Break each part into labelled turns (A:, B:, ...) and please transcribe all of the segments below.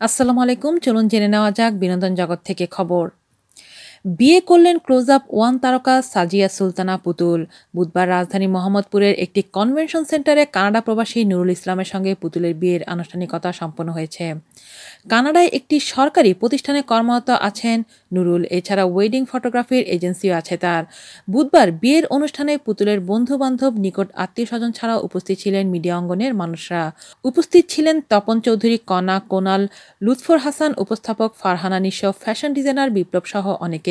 A: আসসালামু আলাইকুম। চলুন জেনে নেওয়া যাক বিনোদন জগৎ থেকে খবর। বিয়ে করলেন ক্লোজ আপ ওয়ান তারকা সাজিয়া সুলতানা পুতুল। বুধবার রাজধানী মোহাম্মদপুরের একটি কনভেনশন সেন্টারে কানাডা প্রবাসী নুরুল ইসলামের সঙ্গে পুতুলের বিয়ের আনুষ্ঠানিকতা সম্পন্ন হয়েছে। কানাডায় একটি সরকারি প্রতিষ্ঠানে কর্মরত আছেন নুরুল। এছাড়া ওয়েডিং ফটোগ্রাফির এজেন্সিও আছে তার। বুধবার বিয়ের অনুষ্ঠানে পুতুলের বন্ধু-বান্ধব, নিকট আত্মীয়স্বজন ছাড়াও উপস্থিত ছিলেন মিডিয়া অঙ্গনের মানুষরা। উপস্থিত ছিলেন তপন চৌধুরী, কণা, কোনাল, লুৎফর হাসান, উপস্থাপক ফারহানা নিশো, ফ্যাশন ডিজাইনার বিপ্লব সহ অনেকে।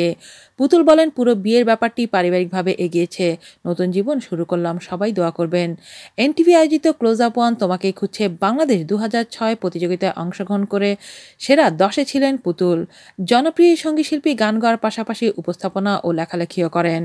A: পুতুল বলেন, পুরো বিয়ের ব্যাপারটি পারিবারিকভাবে এগিয়েছে। নতুন জীবন শুরু করলাম, সবাই দোয়া করবেন। এনটিভি আয়োজিত ক্লোজ আপ ওয়ান তোমাকেই খুঁজছে বাংলাদেশ 2006 প্রতিযোগিতায় অংশগ্রহণ করে সেরা 10-এ ছিলেন পুতুল। জনপ্রিয় সঙ্গীতশিল্পী গান গাওয়ার পাশাপাশি উপস্থাপনা ও লেখালেখিও করেন।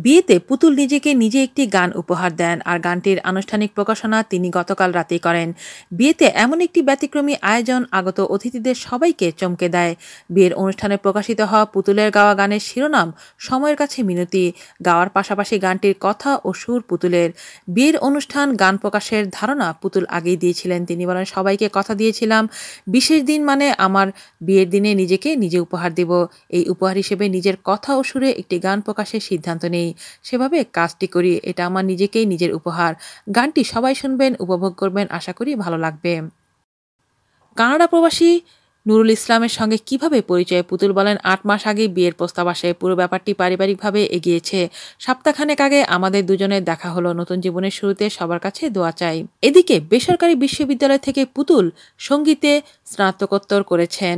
A: বিয়েতে পুতুল নিজেকে নিজে একটি গান উপহার দেন, আর গানটির আনুষ্ঠানিক প্রকাশনা তিনি গতকাল রাতেই করেন। বিয়েতে এমন একটি ব্যতিক্রমী আয়োজন আগত অতিথিদের সবাইকে চমকে দেয়। বিয়ের অনুষ্ঠানে প্রকাশিত হওয়া পুতুলের গাওয়া গানের শিরোনাম সময়ের কাছে মিনতি। গাওয়ার পাশাপাশি গানটির কথা ও সুর পুতুলের। বিয়ের অনুষ্ঠান গান প্রকাশের ধারণা পুতুল আগেই দিয়েছিলেন। তিনি বলেন, সবাইকে কথা দিয়েছিলাম, বিশেষ দিন মানে আমার বিয়ের দিনে নিজেকে নিজে উপহার দেব। এই উপহার হিসেবে নিজের কথা ও সুরে একটি গান প্রকাশের সিদ্ধান্ত নেই। সেভাবে কাজটি করি। এটা আমার নিজেকেই নিজের উপহার। গানটি সবাই শুনবেন, উপভোগ করবেন, আশা করি ভালো লাগবে। কানাডা প্রবাসী নুরুল ইসলামের সঙ্গে কিভাবে পরিচয়? পুতুল বলেন, 8 মাস আগে বিয়ের প্রস্তাব আসে। পুরো ব্যাপারটি পারিবারিকভাবে এগিয়েছে। সপ্তাহখানেক আগে আমাদের দুজনের দেখা হলো। নতুন জীবনের শুরুতে সবার কাছে দোয়া চাই। এদিকে বেসরকারি বিশ্ববিদ্যালয় থেকে পুতুল সঙ্গীতে স্নাতকোত্তর করেছেন।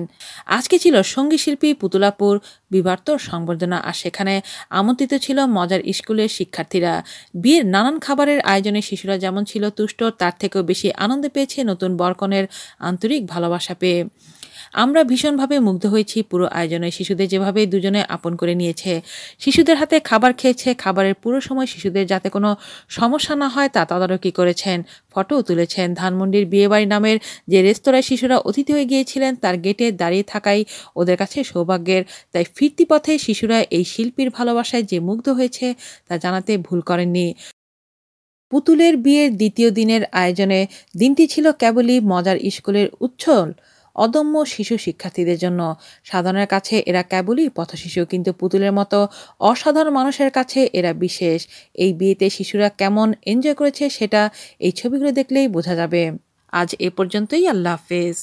A: আজকে ছিল সঙ্গীতশিল্পী পুতুলাপুর বিবার্তর সংবর্ধনা, আর সেখানে আমন্ত্রিত ছিল মজার স্কুলের শিক্ষার্থীরা। বিয়ের নানান খাবারের আয়োজনে শিশুরা যেমন ছিল তুষ্ট, তার থেকেও বেশি আনন্দ পেয়েছে নতুন বরকনের আন্তরিক ভালোবাসা পেয়ে। আমরা ভীষণভাবে মুগ্ধ হয়েছি পুরো আয়োজনে। শিশুদের যেভাবে দুজনে আপন করে নিয়েছে, শিশুদের হাতে খাবার খেয়েছে, খাবারের পুরো সময় শিশুদের যাতে কোনো সমস্যা না হয় তা তদারকি করেছেন, ফটোও তুলেছেন। ধানমন্ডির বিয়েবাড়ি নামের যে রেস্তোরাঁয় শিশুরা অতিথি হয়ে গিয়েছিলেন তার গেটে দাঁড়িয়ে থাকাই ওদের কাছে সৌভাগ্যের। তাই ফিরতি পথে শিশুরা এই শিল্পীর ভালোবাসায় যে মুগ্ধ হয়েছে তা জানাতে ভুল করেননি। পুতুলের বিয়ের দ্বিতীয় দিনের আয়োজনে দিনটি ছিল কেবলই মজার স্কুলের উচ্ছল অদম্য শিশু শিক্ষার্থীদের জন্য। সাধারণের কাছে এরা কেবলই পথশিশু, কিন্তু পুতুলের মতো অসাধারণ মানুষের কাছে এরা বিশেষ। এই বিয়েতে শিশুরা কেমন এনজয় করেছে সেটা এই ছবিগুলো দেখলেই বোঝা যাবে। আজ এ পর্যন্তই। আল্লাহ হাফেজ।